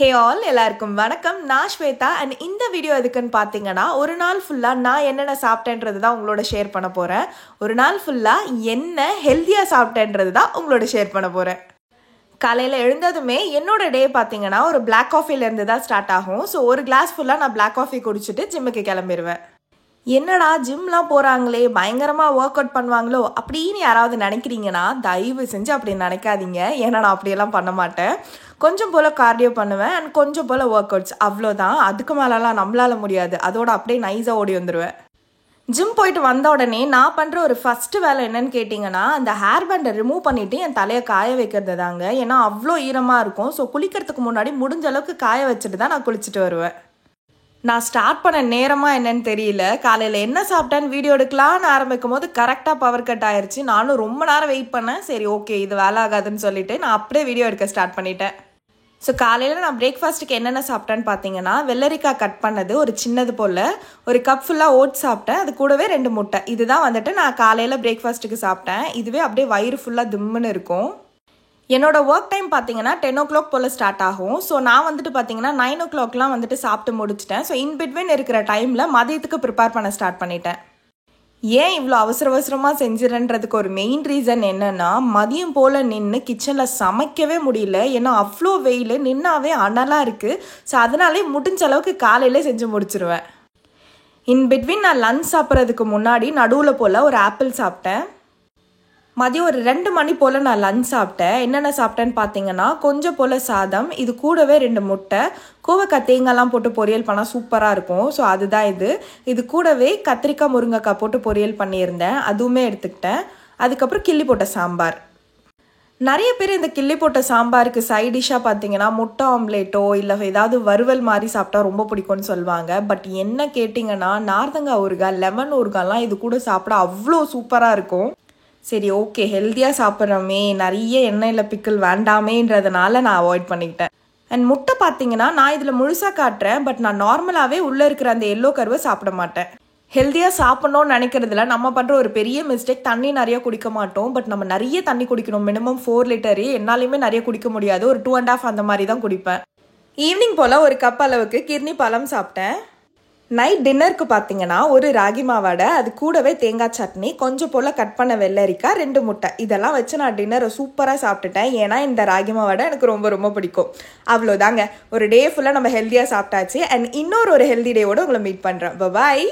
Hey all எல்லாருக்கும் வணக்கம். நான் ஸ்வேதா. அண்ட் இந்த வீடியோ எதுக்குன்னு பார்த்தீங்கன்னா, ஒரு நாள் ஃபுல்லாக நான் என்னென்ன சாப்பிட்டேன்றது தான் உங்களோட ஷேர் பண்ண போகிறேன். ஒரு நாள் ஃபுல்லாக என்ன ஹெல்த்தியாக சாப்பிட்டேன்றது தான் உங்களோட ஷேர் பண்ண போகிறேன். காலையில் எழுந்ததுமே என்னோட டே பார்த்தீங்கன்னா ஒரு பிளாக் காஃபிலேருந்து தான் ஸ்டார்ட் ஆகும். ஸோ ஒரு கிளாஸ் ஃபுல்லாக நான் பிளாக் காஃபி குடிச்சிட்டு ஜிம்முக்கு கிளம்பிடுவேன். என்னடா ஜிம்லாம் போகிறாங்களே, பயங்கரமாக ஒர்க் அவுட் பண்ணுவாங்களோ அப்படின்னு யாராவது நினைக்கிறீங்கன்னா தயவு செஞ்சு அப்படி நினைக்காதீங்க. ஏன்னா நான் அப்படியெல்லாம் பண்ண மாட்டேன். கொஞ்சம் போல் கார்டியோ பண்ணுவேன் அண்ட் கொஞ்சம் போல் ஒர்க் அவுட்ஸ், அவ்வளோதான். அதுக்கு மேலெலாம் நம்மளால் முடியாது. அதோட அப்படியே நைஸாக ஓடி வந்துடுவேன். ஜிம் போயிட்டு வந்த உடனே நான் பண்ணுற ஒரு ஃபஸ்ட்டு வேலை என்னன்னு கேட்டிங்கன்னா, அந்த ஹேர் பேண்டை ரிமூவ் பண்ணிவிட்டு என் தலையை காய வைக்கிறது தாங்க. ஏன்னா அவ்வளோ ஈரமாக இருக்கும். ஸோ குளிக்கிறதுக்கு முன்னாடி முடிஞ்ச அளவுக்கு காய வச்சுட்டு தான் நான் குளிச்சுட்டு வருவேன். நான் ஸ்டார்ட் பண்ண நேரமாக என்னன்னு தெரியல, காலையில் என்ன சாப்பிட்டேன்னு வீடியோ எடுக்கலான்னு ஆரம்பிக்கும் போது கரெக்டாக பவர் கட் ஆயிடுச்சு. நானும் ரொம்ப நேரம் வெயிட் பண்ணேன். சரி ஓகே, இது வேலை ஆகாதுன்னு சொல்லிட்டு நான் அப்படியே வீடியோ எடுக்க ஸ்டார்ட் பண்ணிட்டேன். ஸோ காலையில் நான் பிரேக்ஃபாஸ்ட்டுக்கு என்னென்ன சாப்பிட்டேன்னு பார்த்தீங்கன்னா, வெள்ளரிக்காய் கட் பண்ணது ஒரு சின்னது போல் ஒரு கப் ஃபுல்லாக ஓட்ஸ் சாப்பிட்டேன். அது கூடவே 2 முட்டை. இதுதான் வந்துட்டு நான் காலையில் பிரேக்ஃபாஸ்ட்டுக்கு சாப்பிட்டேன். இதுவே அப்படியே வயிறு ஃபுல்லாக திம்முன்னு இருக்கும். என்னோட ஒர்க் டைம் பார்த்தீங்கன்னா 10 o'clock போல் ஸ்டார்ட் ஆகும். ஸோ நான் வந்துட்டு பார்த்தீங்கன்னா 9 o'clockலாம் வந்துட்டு சாப்பிட்டு முடிச்சிட்டேன். ஸோ இன்பிட்வீன் இருக்கிற டைமில் மதியத்துக்கு ப்ரிப்பேர் பண்ண ஸ்டார்ட் பண்ணிட்டேன். ஏன் இவ்வளோ அவசரமாக செஞ்சிடன்றதுக்கு ஒரு மெயின் ரீசன் என்னென்னா, மதியம் போல் நின்று கிச்சனில் சமைக்கவே முடியல. ஏன்னா அவ்வளோ வெயில், நின்னாவே அனலாக இருக்குது. ஸோ அதனாலே முடிஞ்ச அளவுக்கு காலையிலே செஞ்சு முடிச்சிருவேன். இன்பிட்வீன் நான் லன்ச் சாப்பிட்றதுக்கு முன்னாடி நடுவில் போல் ஒரு ஆப்பிள் சாப்பிட்டேன். மதியம் ஒரு 2 மணி போல் நான் லன்ச் சாப்பிட்டேன். என்னென்ன சாப்பிட்டேன்னு பார்த்தீங்கன்னா, கொஞ்சம் போல் சாதம், இது கூடவே 2 முட்டை, கோவக்காய் தேங்காய்லாம் போட்டு பொரியல் பண்ணால் சூப்பராக இருக்கும். ஸோ அதுதான் இது கூடவே கத்திரிக்காய் முருங்கைக்காய் போட்டு பொரியல் பண்ணியிருந்தேன், அதுவுமே எடுத்துக்கிட்டேன். அதுக்கப்புறம் கிள்ளி போட்ட சாம்பார். நிறைய பேர் இந்த கிள்ளி போட்ட சாம்பாருக்கு சைட் டிஷ்ஷாக பார்த்தீங்கன்னா முட்டை ஆம்லேட்டோ இல்லை ஏதாவது வறுவல் மாதிரி சாப்பிட்டா ரொம்ப பிடிக்கும்னு சொல்லுவாங்க. பட் என்ன கேட்டிங்கன்னா, நார்த்தங்காய் ஊறுகாய், லெமன் ஊறுகாய்லாம் இது கூட சாப்பிட அவ்வளோ சூப்பராக இருக்கும். சரி ஓகே, ஹெல்த்தியாக சாப்பிட்றோமே, நிறைய எண்ணெயில் பிக்கிள் வேண்டாமேன்றதுனால நான் அவாய்ட் பண்ணிக்கிட்டேன். அண்ட் முட்டை பார்த்தீங்கன்னா நான் இதில் முழுசாக காட்டுறேன். பட் நான் நார்மலாகவே உள்ளே இருக்கிற அந்த எல்லோ கருவை சாப்பிட மாட்டேன். ஹெல்த்தியாக சாப்பிட்ணுன்னு நினைக்கிறதுல நம்ம பண்ணுற ஒரு பெரிய மிஸ்டேக், தண்ணி நிறைய குடிக்க மாட்டோம். பட் நம்ம நிறைய தண்ணி குடிக்கணும். Minimum 4 litre. என்னாலையுமே நிறைய குடிக்க முடியாது. ஒரு 2.5 அந்த மாதிரி தான் குடிப்பேன். ஈவினிங் போல் ஒரு கப் அளவுக்கு கிர்னி பழம் சாப்பிட்டேன். நைட் டின்னருக்கு பார்த்தீங்கன்னா ஒரு ராகி மாவாடை, அது கூடவே தேங்காய் சட்னி, கொஞ்சம் போல் கட் பண்ண வெள்ளரிக்காய், 2 முட்டை, இதெல்லாம் வச்சு நான் டின்னரை சூப்பராக சாப்பிட்டுட்டேன். ஏன்னா இந்த ராகி மாவாடை எனக்கு ரொம்ப ரொம்ப பிடிக்கும். அவ்வளோதாங்க, ஒரு டே ஃபுல்லாக நம்ம ஹெல்த்தியாக சாப்பிட்டாச்சு. அண்ட் இன்னொரு ஹெல்தி டேவோட உங்களை மீட் பண்ணுறேன். பாய்.